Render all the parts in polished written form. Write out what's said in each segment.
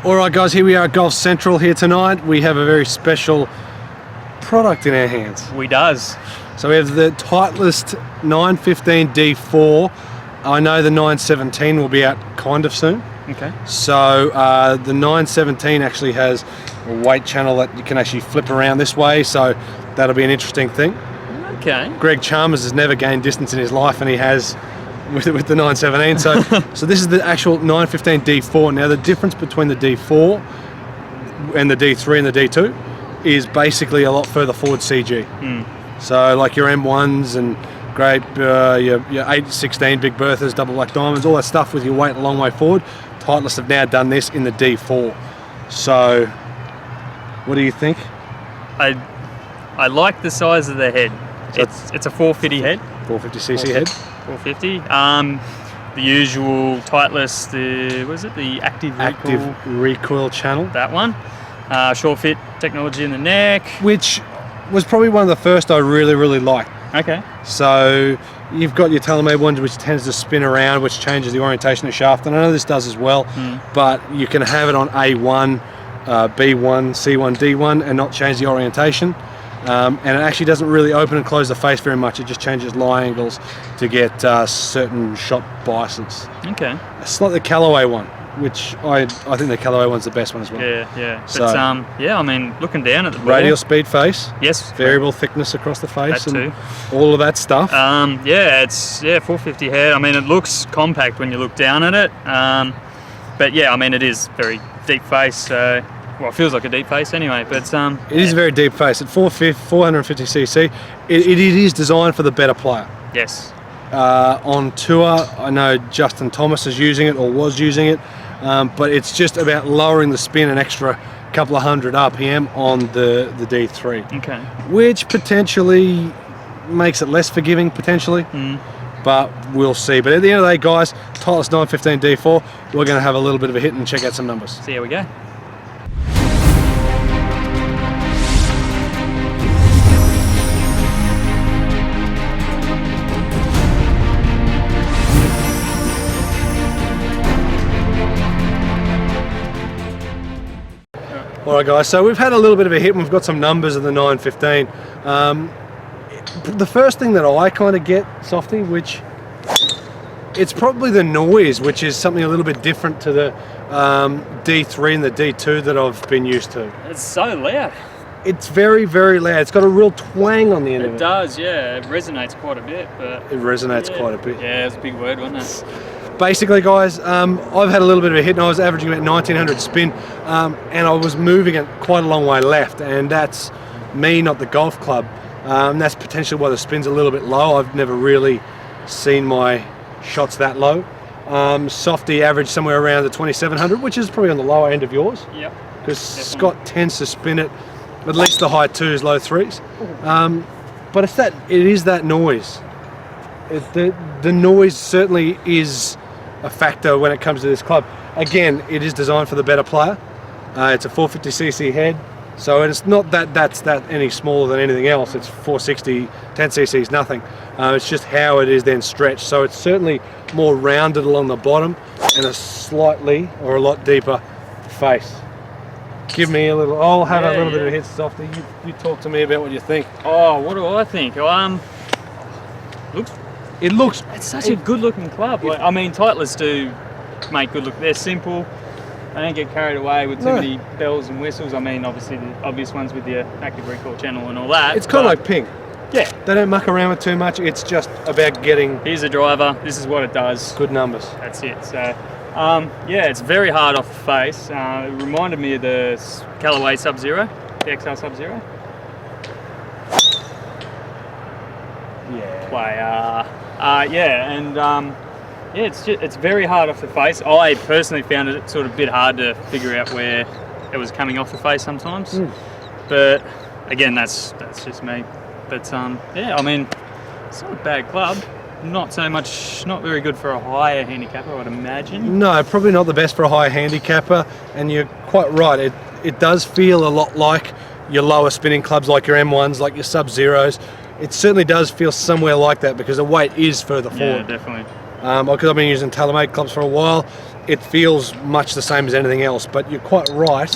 Alright guys, here we are at Golf Central here tonight. We have a very special product in our hands. We does. So we have the Titleist 915D4. I know the 917 will be out kind of soon. Okay. So the 917 actually has a weight channel that you can actually flip around this way, so that'll be an interesting thing. Okay. Greg Chalmers has never gained distance in his life, and he has with the 917. So this is the actual 915D4. Now the difference between the D4 and the D3 and the D2 is basically a lot further forward CG. So like your M1s and great your 816 Big Berthas, double black diamonds, all that stuff with your weight a long way forward. Titleist have now done this in the D4. So what do you think? I like the size of the head. So it's a 450 head. 450cc head. 450. The usual Titleist, the active recoil channel. That one. Short fit technology in the neck. Which was probably one of the first I really liked. Okay. So you've got your tailor-made one, which tends to spin around, which changes the orientation of the shaft, and I know this does as well, but you can have it on A1, B1, C1, D1 and not change the orientation. And it actually doesn't really open and close the face very much. It just changes lie angles to get certain shot biases. Okay. It's like the Callaway one, which I think the Callaway one's the best one as well. Yeah. So, but, yeah, I mean, looking down at the ball. Radial speed face. Yes. Variable thickness across the face. That and too. all of that stuff. Yeah, it's 450 head. I mean, it looks compact when you look down at it. But yeah, I mean, it is very deep face. Well, it feels like a deep face anyway, but it is a very deep face. At 450cc, it is designed for the better player. Yes. On tour, I know Justin Thomas is using it or was using it, but it's just about lowering the spin an extra couple of hundred RPM on the D3. Okay. Which potentially makes it less forgiving, potentially. But we'll see. But at the end of the day, guys, Titleist 915D4, we're going to have a little bit of a hit and check out some numbers. See how we go. Alright guys, so we've had a little bit of a hit and we've got some numbers of the 915. The first thing that I kind of get, Softy, which it's probably the noise, which is something a little bit different to the D3 and the D2 that I've been used to. It's so loud. It's very loud. It's got a real twang on the end of it. It does, yeah. It resonates quite a bit. But it resonates quite a bit. Yeah, it's a big word, wasn't it? Basically, guys, I've had a little bit of a hit and I was averaging about 1900 spin and I was moving it quite a long way left, and that's me, not the golf club. That's potentially why the spin's a little bit low. I've never really seen my shots that low. Softy averaged somewhere around the 2700, which is probably on the lower end of yours. Yep. Because Scott tends to spin it at least the high 2s, low 3s. But it is that noise. The noise certainly is a factor when it comes to this club. Again, it is designed for the better player. It's a 450cc head, so it's not that's any smaller than anything else. It's 460, 10cc is nothing. It's just how it is then stretched. So it's certainly more rounded along the bottom and a slightly or a lot deeper face. Give me a little. I'll have a little bit of a hit, Softy. You talk to me about what you think. Oh, what do I think? It's such a good-looking club. Like, I mean, Titleist do make good look. They're simple. They don't get carried away with too many bells and whistles. I mean, obviously the obvious ones with the active recoil channel and all that. It's kind of like Ping. Yeah. They don't muck around with too much. It's just about getting. Here's a driver. This is what it does. Good numbers. That's it. So, yeah, it's very hard off the face. It reminded me of the Callaway Sub-Zero, the XL Sub-Zero. Yeah. It's very hard off the face. I personally found it sort of a bit hard to figure out where it was coming off the face sometimes. But again, that's just me. But yeah, I mean, it's not a bad club. Not very good for a higher handicapper, I'd imagine. No, probably not the best for a higher handicapper, and you're quite right. It does feel a lot like your lower spinning clubs, like your M1s, like your Sub-Zeros. It certainly does feel somewhere like that because the weight is further forward. Yeah, definitely. Because I've been using tailor-made clubs for a while, it feels much the same as anything else. But you're quite right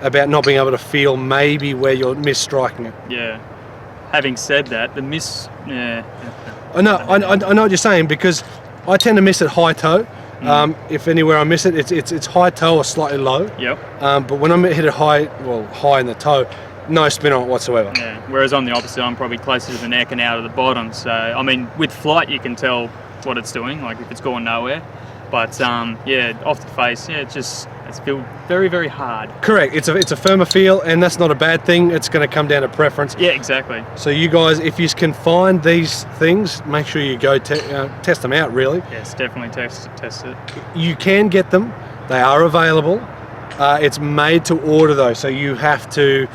about not being able to feel maybe where you're misstriking it. Yeah. Having said that, the miss... Yeah. I know what you're saying, because I tend to miss at high toe. If anywhere I miss it, it's high toe or slightly low. Yep. But when I hit it high in the toe, no spin on it whatsoever. Yeah. Whereas on the opposite, I'm probably closer to the neck and out of the bottom. So, I mean, with flight, you can tell what it's doing, like if it's going nowhere. But yeah, off the face, yeah, it's feel very, very hard. Correct. It's a firmer feel, and that's not a bad thing. It's going to come down to preference. Yeah, exactly. So you guys, if you can find these things, make sure you go test them out. Really. Yes, definitely test it. You can get them. They are available. It's made to order though, so you have to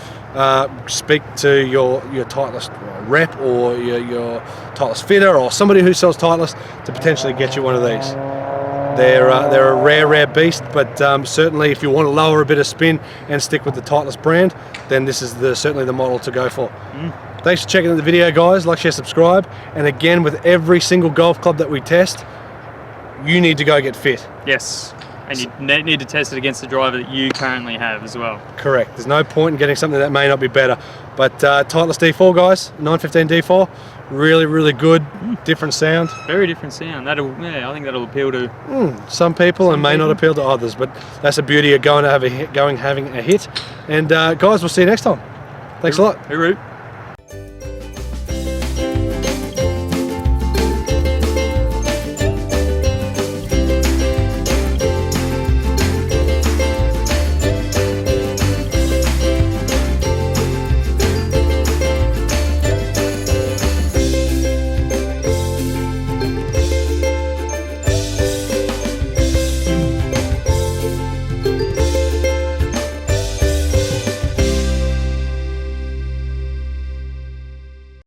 speak to your Titleist rep or your Titleist fitter or somebody who sells Titleist to potentially get you one of these. They're a rare beast, but certainly if you want to lower a bit of spin and stick with the Titleist brand, then this is certainly the model to go for. Thanks for checking out the video, guys. Like, share, subscribe. And again, with every single golf club that we test, you need to go get fit. Yes. And you need to test it against the driver that you currently have as well. Correct. There's no point in getting something that may not be better. But Titleist D4, guys, 915D4, really, really good, different sound. Very different sound. I think that'll appeal to some people and may not appeal to others. But that's the beauty of having a hit. And guys, we'll see you next time. Thanks a lot. Hooroo.